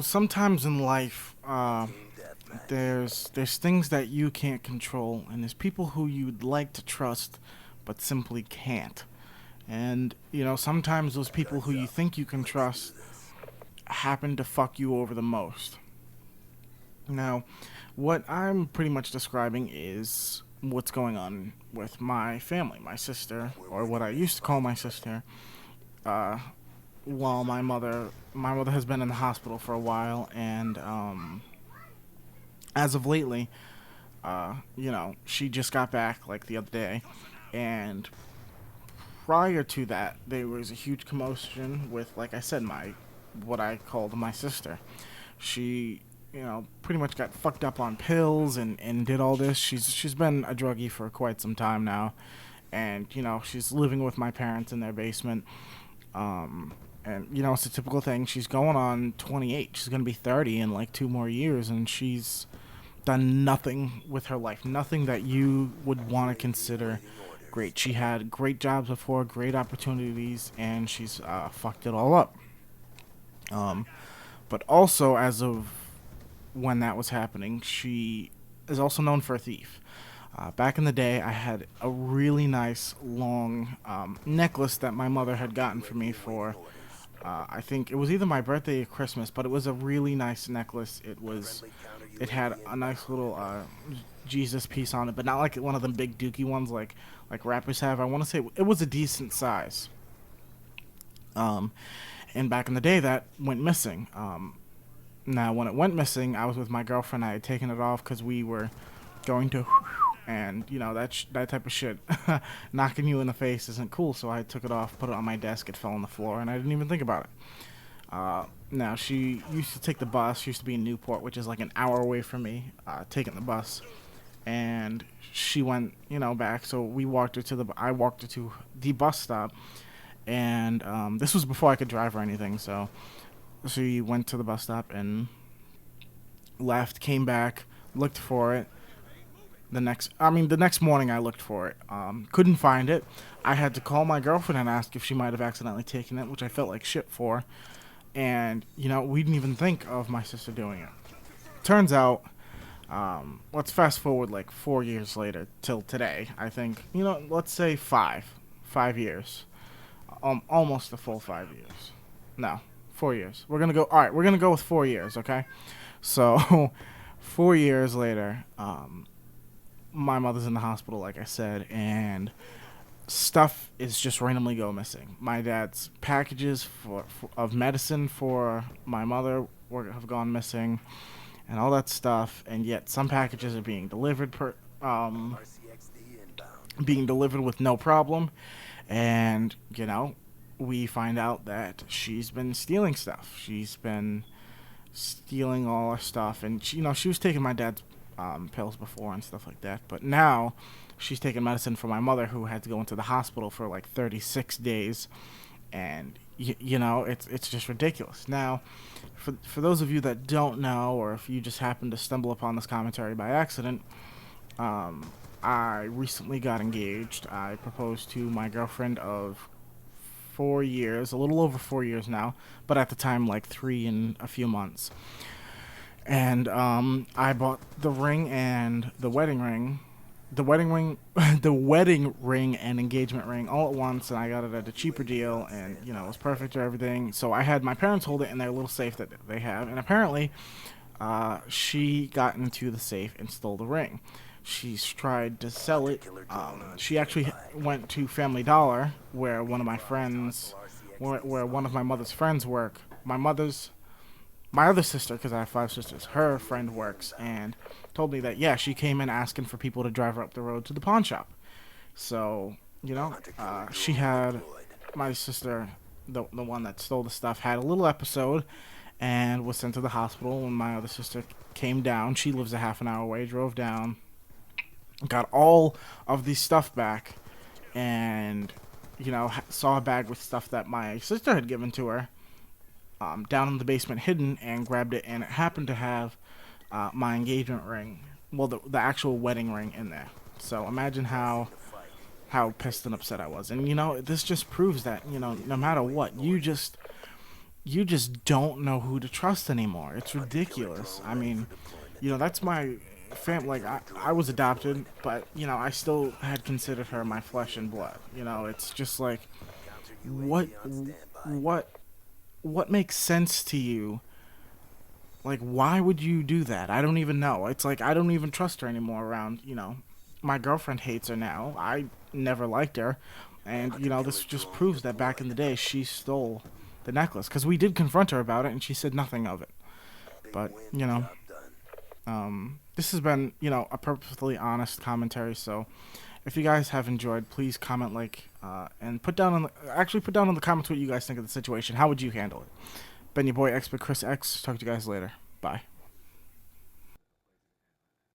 Sometimes in life, there's things that you can't control, and there's people who you'd like to trust, but simply can't. And sometimes those people who you think you can trust happen to fuck you over the most. Now, what I'm pretty much describing is what's going on with my family, my sister, or what I used to call my sister. Uh, while my mother has been in the hospital for a while, and as of lately, she just got back like the other day, and prior to that, there was a huge commotion with, like I said, my what I called my sister. She, pretty much got fucked up on pills and did all this. She's been a druggie for quite some time now, and she's living with my parents in their basement. And it's a typical thing. She's going on 28. She's gonna be 30 in like 2 more years, and she's done nothing with her life. Nothing that you would want to consider great. She had great jobs before, great opportunities, and she's fucked it all up. Um, but also, as of when that was happening, she is also known for a thief. Back in the day, I had a really nice long necklace that my mother had gotten for me for, I think it was either my birthday or Christmas, but it was a really nice necklace. It had a nice little Jesus piece on it, but not like one of them big dookie ones like rappers have. I want to say it was a decent size. Um, and back in the day, that went missing. Now, when it went missing, I was with my girlfriend. I had taken it off because we were going to, and that type of shit, knocking you in the face isn't cool. So I took it off, put it on my desk. It fell on the floor, and I didn't even think about it. Now she used to take the bus. She used to be in Newport, which is like an hour away from me. Taking the bus, and she went, back. So I walked her to the bus stop, and this was before I could drive or anything. So she went to the bus stop and left, came back, looked for it. The next morning I looked for it. Couldn't find it. I had to call my girlfriend and ask if she might have accidentally taken it, which I felt like shit for. And we didn't even think of my sister doing it. Turns out, let's fast forward like 4 years later till today. I think let's say 5 years, almost a full 5 years. No, 4 years. We're gonna go. All right, we're gonna go with 4 years. Okay, so 4 years later, my mother's in the hospital, like I said, and stuff is just randomly go missing. My dad's packages of medicine for my mother have gone missing, and all that stuff. And yet, some packages are being delivered with no problem. And we find out that she's been stealing stuff. She's been stealing all our stuff, and she was taking my dad's pills before and stuff like that. But now she's taking medicine for my mother, who had to go into the hospital for like 36 days, and it's just ridiculous. Now, for those of you that don't know, or if you just happen to stumble upon this commentary by accident, I recently got engaged. I proposed to my girlfriend of 4 years, a little over 4 years now, but at the time like 3 and a few months. And I bought the ring and the wedding ring, the wedding ring and engagement ring all at once, and I got it at a cheaper deal, and it was perfect for everything. So I had my parents hold it in their little safe that they have, and apparently, she got into the safe and stole the ring. She's tried to sell it. She actually went to Family Dollar, where one of my mother's friends work. My other sister, because I have 5 sisters, her friend works, and told me that, yeah, she came in asking for people to drive her up the road to the pawn shop. So, she had, my sister, the one that stole the stuff, had a little episode and was sent to the hospital. When my other sister came down, she lives a half an hour away, drove down, got all of the stuff back, and, saw a bag with stuff that my sister had given to her, down in the basement hidden, and grabbed it, and it happened to have my engagement ring, well, the actual wedding ring in there. So imagine how pissed and upset I was. And this just proves that no matter what, you just you just don't know who to trust anymore. It's ridiculous. I mean, that's my fam. Like I was adopted, but I still had considered her my flesh and blood. It's just like what, what, what makes sense to you? Like, why would you do that? I don't even know. It's like I don't even trust her anymore around. My girlfriend hates her now. I never liked her, and this just proves that back in the day she stole the necklace because we did confront her about it and she said nothing of it. But this has been a purposefully honest commentary. So if you guys have enjoyed, please comment, and put down in the comments what you guys think of the situation. How would you handle it? Been your boy Expert Chris X. Talk to you guys later. Bye.